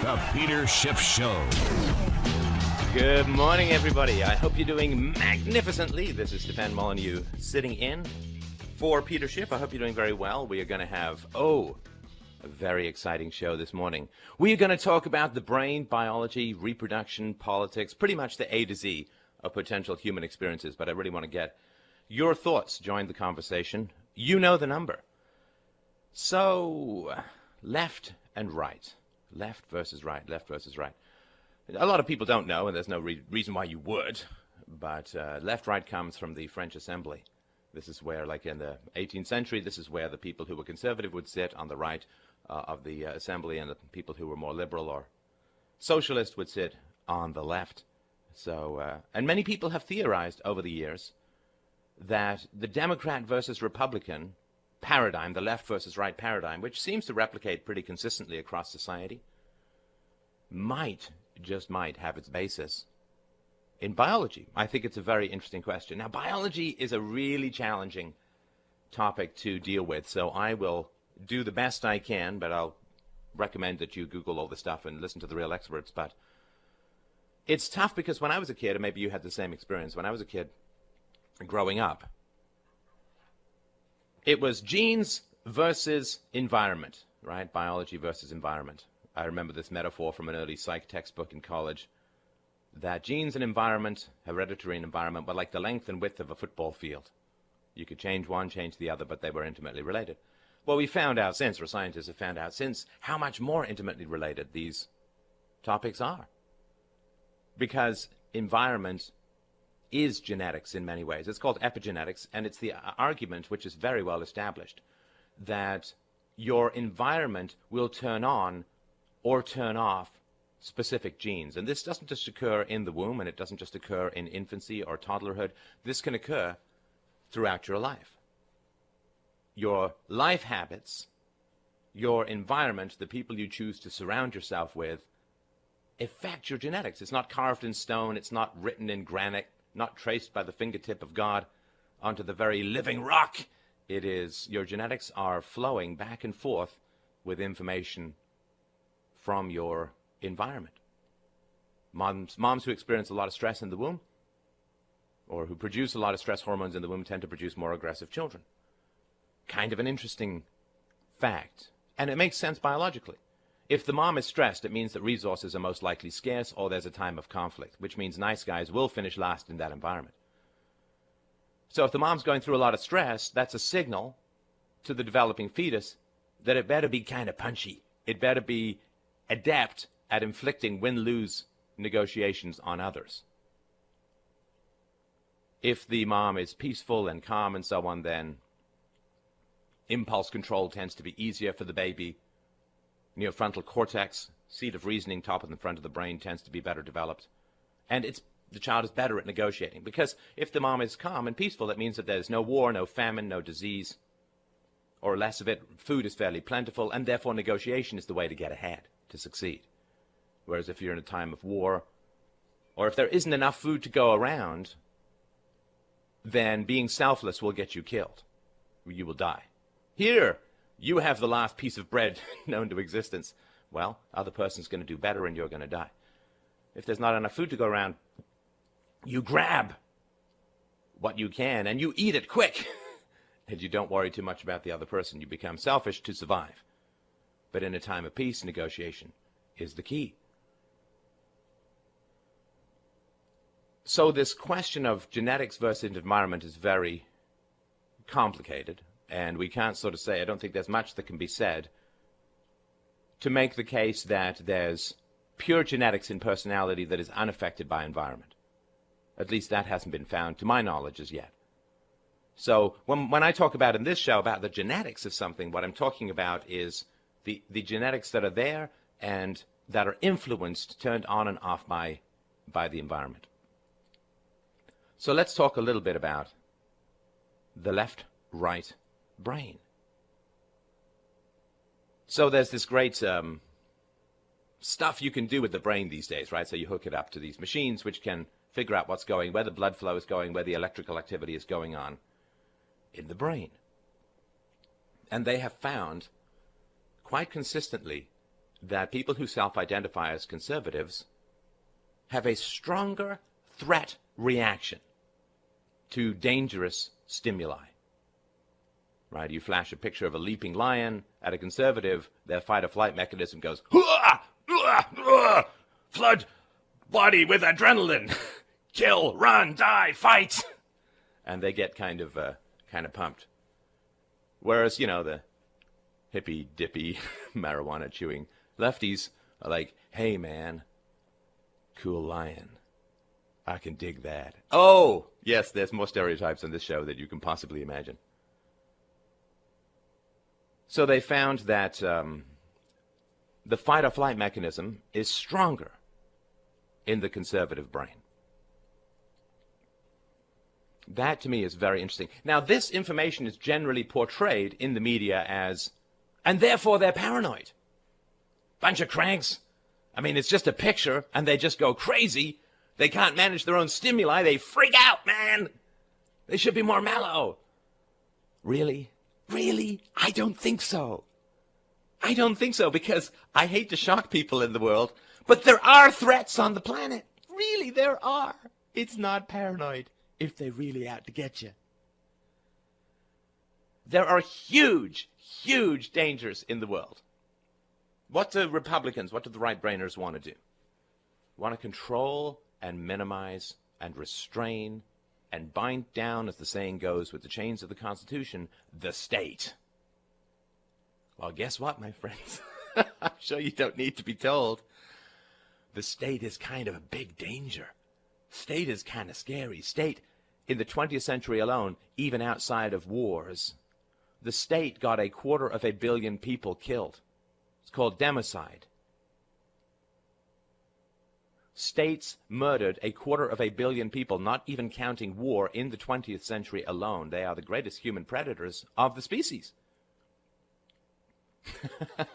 The Peter Schiff Show. Good morning, everybody. I hope you're doing magnificently. This is Stefan Molyneux sitting in for Peter Schiff. I hope you're doing very well. We are going to have, a very exciting show this morning. We are going to talk about the brain, biology, reproduction, politics, pretty much the A to Z of potential human experiences. But I really want to get your thoughts. Join the conversation. You know the number. So, left and right. Left versus right, left versus right. A lot of people don't know, and there's no reason why you would, but left-right comes from the French Assembly. This is where, like in the 18th century, this is where the people who were conservative would sit on the right of the Assembly, and the people who were more liberal or socialist would sit on the left. So, and many people have theorized over the years that the Democrat versus Republican paradigm, the left versus right paradigm, which seems to replicate pretty consistently across society, just might have its basis in biology. I think it's a very interesting question. Now, biology is a really challenging topic to deal with, so I will do the best I can, but I'll recommend that you Google all the stuff and listen to the real experts. But it's tough because when I was a kid, and maybe you had the same experience, when I was a kid growing up, it was genes versus environment, right? Biology versus environment. I remember this metaphor from an early psych textbook in college, that genes and environment, hereditary and environment, were like the length and width of a football field. You could change one, change the other, but they were intimately related. Well, we found out since, or scientists have found out since, how much more intimately related these topics are. Because environment is genetics in many ways. It's called epigenetics, and it's the argument, which is very well established, that your environment will turn on or turn off specific genes. And this doesn't just occur in the womb, and it doesn't just occur in infancy or toddlerhood. This can occur throughout your life. Your life habits, your environment, the people you choose to surround yourself with, affect your genetics. It's not carved in stone. It's not written in granite, not traced by the fingertip of God onto the very living rock. It is, your genetics are flowing back and forth with information from your environment. Moms who experience a lot of stress in the womb, or who produce a lot of stress hormones in the womb, tend to produce more aggressive children. Kind of an interesting fact. And it makes sense biologically. If the mom is stressed, it means that resources are most likely scarce, or there's a time of conflict, which means nice guys will finish last in that environment. So if the mom's going through a lot of stress, that's a signal to the developing fetus that it better be kind of punchy. It better be adept at inflicting win-lose negotiations on others. If the mom is peaceful and calm and so on, then impulse control tends to be easier for the baby. Neofrontal cortex, seat of reasoning, top of the front of the brain, tends to be better developed. And the child is better at negotiating. Because if the mom is calm and peaceful, that means that there's no war, no famine, no disease, or less of it. Food is fairly plentiful, and therefore negotiation is the way to get ahead, to succeed. Whereas if you're in a time of war, or if there isn't enough food to go around, then being selfless will get you killed. You will die. Here, you have the last piece of bread known to existence. Well, other person's going to do better and you're going to die. If there's not enough food to go around, you grab what you can and you eat it quick. And you don't worry too much about the other person. You become selfish to survive. But in a time of peace, negotiation is the key. So this question of genetics versus environment is very complicated. And we can't sort of say, I don't think there's much that can be said to make the case that there's pure genetics in personality that is unaffected by environment. At least that hasn't been found, to my knowledge, as yet. So when I talk about in this show about the genetics of something, what I'm talking about is the genetics that are there and that are influenced, turned on and off by the environment. So let's talk a little bit about the left-right brain. So there's this great stuff you can do with the brain these days, right? So you hook it up to these machines which can figure out what's going, where the blood flow is going, where the electrical activity is going on in the brain. And they have found quite consistently that people who self-identify as conservatives have a stronger threat reaction to dangerous stimuli. Right? You flash a picture of a leaping lion at a conservative, their fight-or-flight mechanism goes, "Hua! Hua! Hua! Flood body with adrenaline, kill, run, die, fight," and they get kind of pumped. Whereas, you know, the hippy-dippy marijuana-chewing lefties are like, "Hey, man, cool lion. I can dig that." Oh, yes, there's more stereotypes on this show than you can possibly imagine. So they found that the fight-or-flight mechanism is stronger in the conservative brain. That, to me, is very interesting. Now, this information is generally portrayed in the media as, and therefore they're paranoid. Bunch of cranks. I mean, it's just a picture, and they just go crazy. They can't manage their own stimuli. They freak out, man. They should be more mellow. Really? Really? I don't think so. I don't think so, because I hate to shock people in the world, but there are threats on the planet. Really, there are. It's not paranoid if they're really out to get you. There are huge, huge dangers in the world. What do Republicans, what do the right-brainers want to do? Want to control and minimize and restrain and bind down, as the saying goes, with the chains of the Constitution, the state. Well, guess what, my friends? I'm sure you don't need to be told. The state is kind of a big danger. State is kind of scary. State, in the 20th century alone, even outside of wars, the state got 250 million people killed. It's called democide. States murdered 250 million people, not even counting war, in the 20th century alone. They are the greatest human predators of the species.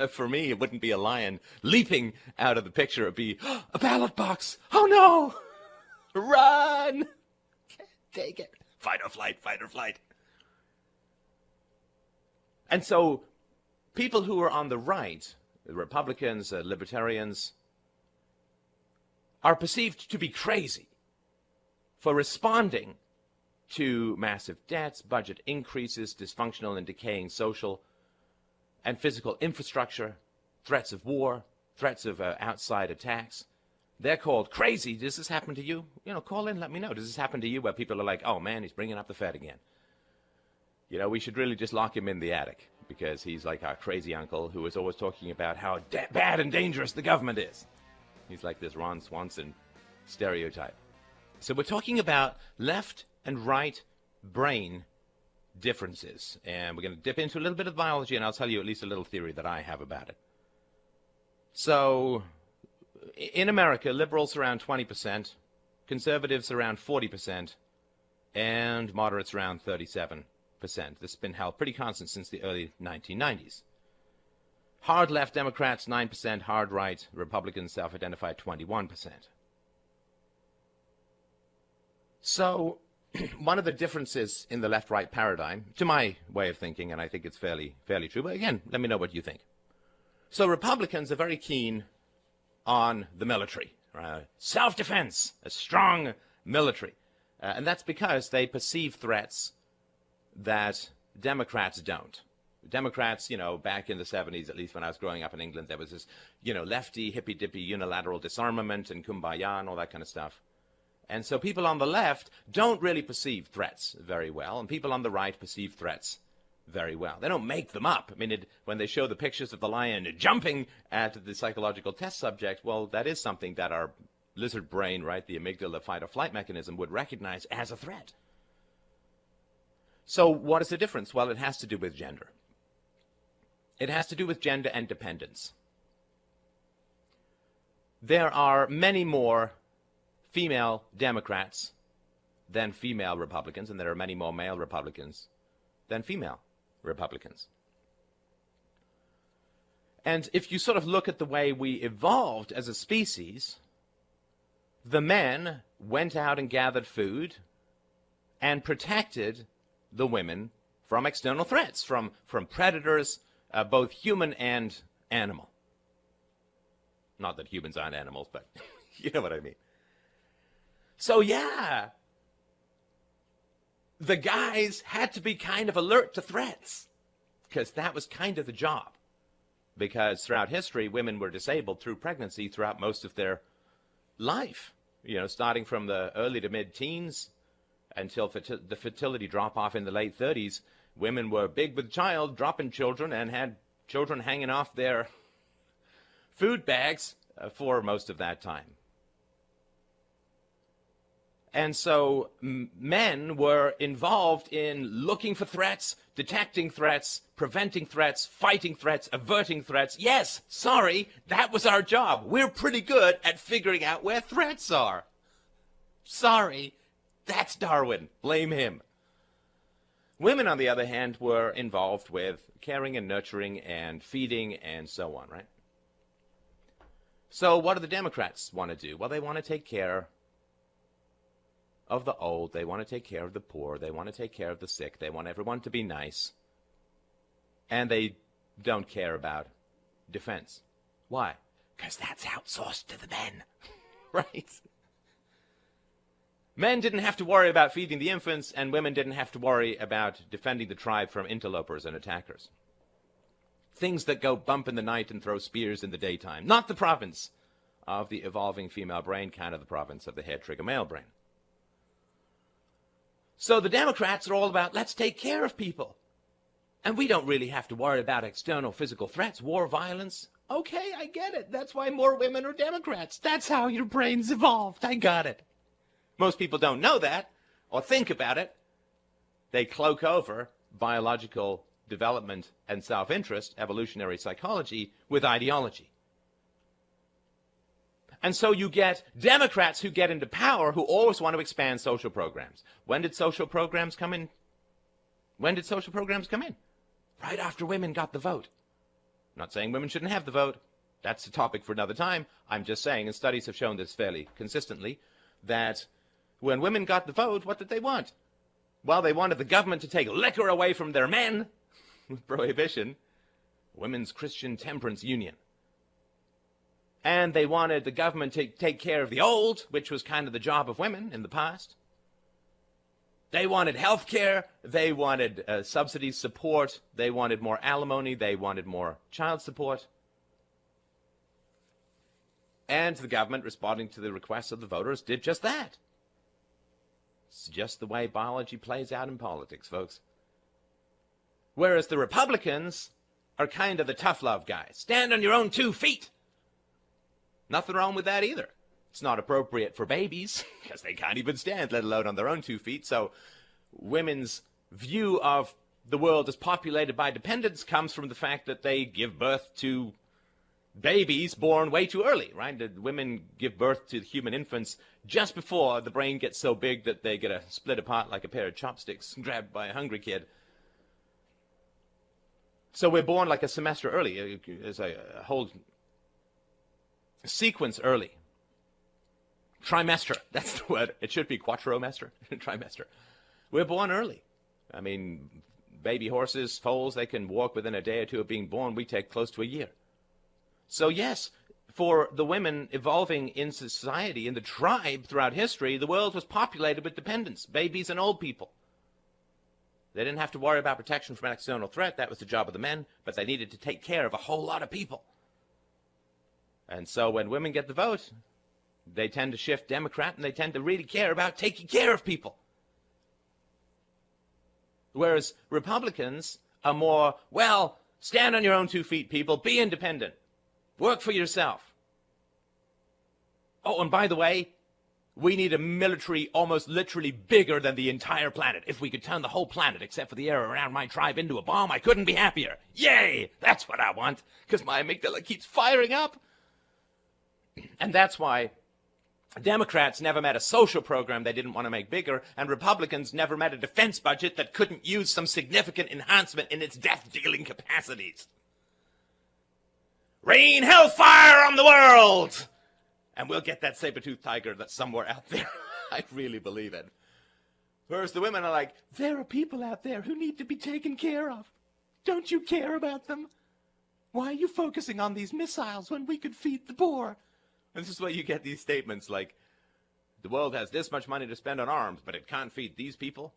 For me, it wouldn't be a lion leaping out of the picture. It would be a ballot box. Oh, no! Run! Can't take it. Fight or flight, fight or flight. And so people who are on the right, the Republicans, libertarians, are perceived to be crazy for responding to massive debts, budget increases, dysfunctional and decaying social and physical infrastructure, threats of war, threats of outside attacks. They're called crazy. Does this happen to you? You know, call in, let me know. Does this happen to you, where people are like, "Oh, man, he's bringing up the Fed again. You know, we should really just lock him in the attic, because he's like our crazy uncle who is always talking about how bad and dangerous the government is." He's like this Ron Swanson stereotype. So we're talking about left and right brain differences. And we're going to dip into a little bit of biology, and I'll tell you at least a little theory that I have about it. So in America, liberals around 20%, conservatives around 40%, and moderates around 37%. This has been held pretty constant since the early 1990s. Hard left Democrats, 9%. Hard right Republicans, self-identified, 21%. So one of the differences in the left-right paradigm, to my way of thinking, and I think it's fairly true, but again, let me know what you think. So Republicans are very keen on the military, self-defense, a strong military. And that's because they perceive threats that Democrats don't. Democrats, you know, back in the 70s, at least when I was growing up in England, there was this, you know, lefty, hippy-dippy unilateral disarmament and kumbaya and all that kind of stuff. And so people on the left don't really perceive threats very well, and people on the right perceive threats very well. They don't make them up. I mean, when they show the pictures of the lion jumping at the psychological test subject, well, that is something that our lizard brain, right, the amygdala fight-or-flight mechanism, would recognize as a threat. So what is the difference? Well, it has to do with gender. It has to do with gender and dependence. There are many more female Democrats than female Republicans, and there are many more male Republicans than female Republicans. And if you sort of look at the way we evolved as a species, the men went out and gathered food and protected the women from external threats, from predators, both human and animal. Not that humans aren't animals, but you know what I mean. So yeah, the guys had to be kind of alert to threats, because that was kind of the job. Because throughout history, women were disabled through pregnancy throughout most of their life. You know, starting from the early to mid-teens until the fertility drop-off in the late 30s, women were big with child, dropping children, and had children hanging off their food bags for most of that time. And so men were involved in looking for threats, detecting threats, preventing threats, fighting threats, averting threats. Yes, sorry, that was our job. We're pretty good at figuring out where threats are. Sorry, that's Darwin. Blame him. Women, on the other hand, were involved with caring and nurturing and feeding and so on, right? So what do the Democrats want to do? Well, they want to take care of the old. They want to take care of the poor. They want to take care of the sick. They want everyone to be nice. And they don't care about defense. Why? Because that's outsourced to the men, right? Men didn't have to worry about feeding the infants, and women didn't have to worry about defending the tribe from interlopers and attackers. Things that go bump in the night and throw spears in the daytime. Not the province of the evolving female brain, kind of the province of the hair-trigger male brain. So the Democrats are all about, let's take care of people. And we don't really have to worry about external physical threats, war, violence. Okay, I get it. That's why more women are Democrats. That's how your brain's evolved. I got it. Most people don't know that or think about it. They cloak over biological development and self-interest, evolutionary psychology, with ideology. And so you get Democrats who get into power who always want to expand social programs. When did social programs come in? When did social programs come in? Right after women got the vote. I'm not saying women shouldn't have the vote. That's a topic for another time. I'm just saying, and studies have shown this fairly consistently, that when women got the vote, what did they want? Well, they wanted the government to take liquor away from their men with prohibition, Women's Christian Temperance Union. And they wanted the government to take care of the old, which was kind of the job of women in the past. They wanted health care. They wanted subsidies, support. They wanted more alimony. They wanted more child support. And the government, responding to the requests of the voters, did just that. It's just the way biology plays out in politics, folks. Whereas the Republicans are kind of the tough love guys. Stand on your own 2 feet. Nothing wrong with that either. It's not appropriate for babies, because they can't even stand, let alone on their own 2 feet. So women's view of the world as populated by dependents comes from the fact that they give birth to babies born way too early, right? The women give birth to human infants just before the brain gets so big that they get split apart like a pair of chopsticks grabbed by a hungry kid. So we're born like a semester early. There's a whole sequence early. Trimester, that's the word. It should be quattromester, trimester. We're born early. I mean, baby horses, foals, they can walk within a day or two of being born. We take close to a year. So yes, for the women evolving in society, in the tribe throughout history, the world was populated with dependents, babies and old people. They didn't have to worry about protection from an external threat. That was the job of the men, but they needed to take care of a whole lot of people. And so when women get the vote, they tend to shift Democrat, and they tend to really care about taking care of people. Whereas Republicans are more, well, stand on your own 2 feet, people, be independent, work for yourself. Oh, and by the way, we need a military almost literally bigger than the entire planet. If we could turn the whole planet, except for the area around my tribe, into a bomb, I couldn't be happier. Yay! That's what I want, because my amygdala keeps firing up. And that's why Democrats never met a social program they didn't want to make bigger, and Republicans never met a defense budget that couldn't use some significant enhancement in its death-dealing capacities. Rain hellfire on the world! And we'll get that saber-toothed tiger that's somewhere out there. I really believe it. Whereas the women are like, there are people out there who need to be taken care of. Don't you care about them? Why are you focusing on these missiles when we could feed the poor? And this is where you get these statements like, the world has this much money to spend on arms, but it can't feed these people.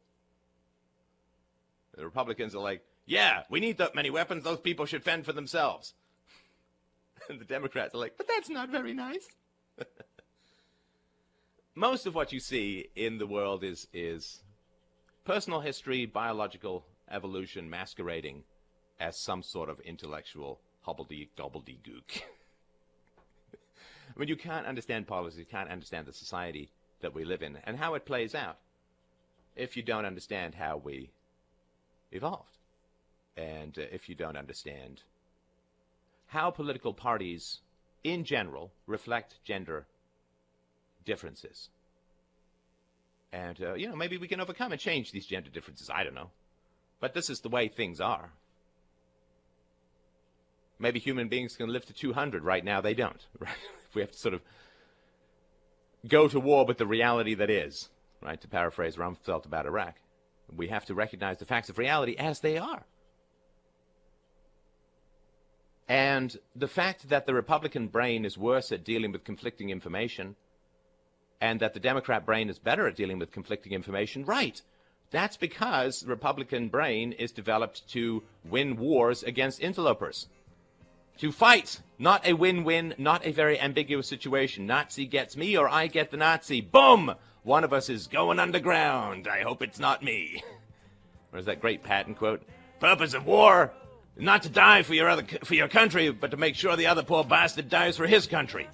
The Republicans are like, yeah, we need that many weapons. Those people should fend for themselves. And the Democrats are like, but that's not very nice. Most of what you see in the world is personal history, biological evolution masquerading as some sort of intellectual hobbledy-gobbledygook. I mean, you can't understand politics, you can't understand the society that we live in and how it plays out if you don't understand how we evolved. And if you don't understand how political parties in general reflect gender differences. And, maybe we can overcome and change these gender differences. I don't know. But this is the way things are. Maybe human beings can live to 200. Right now, they don't. Right? If we have to sort of go to war with the reality that is, right, to paraphrase Rumsfeld about Iraq, we have to recognize the facts of reality as they are. And the fact that the Republican brain is worse at dealing with conflicting information and that the Democrat brain is better at dealing with conflicting information, right. That's because the Republican brain is developed to win wars against interlopers. To fight, not a win-win, not a very ambiguous situation. Nazi gets me or I get the Nazi. Boom! One of us is going underground. I hope it's not me. Or is that great Patton quote? Purpose of war, not to die for your country, but to make sure the other poor bastard dies for his country.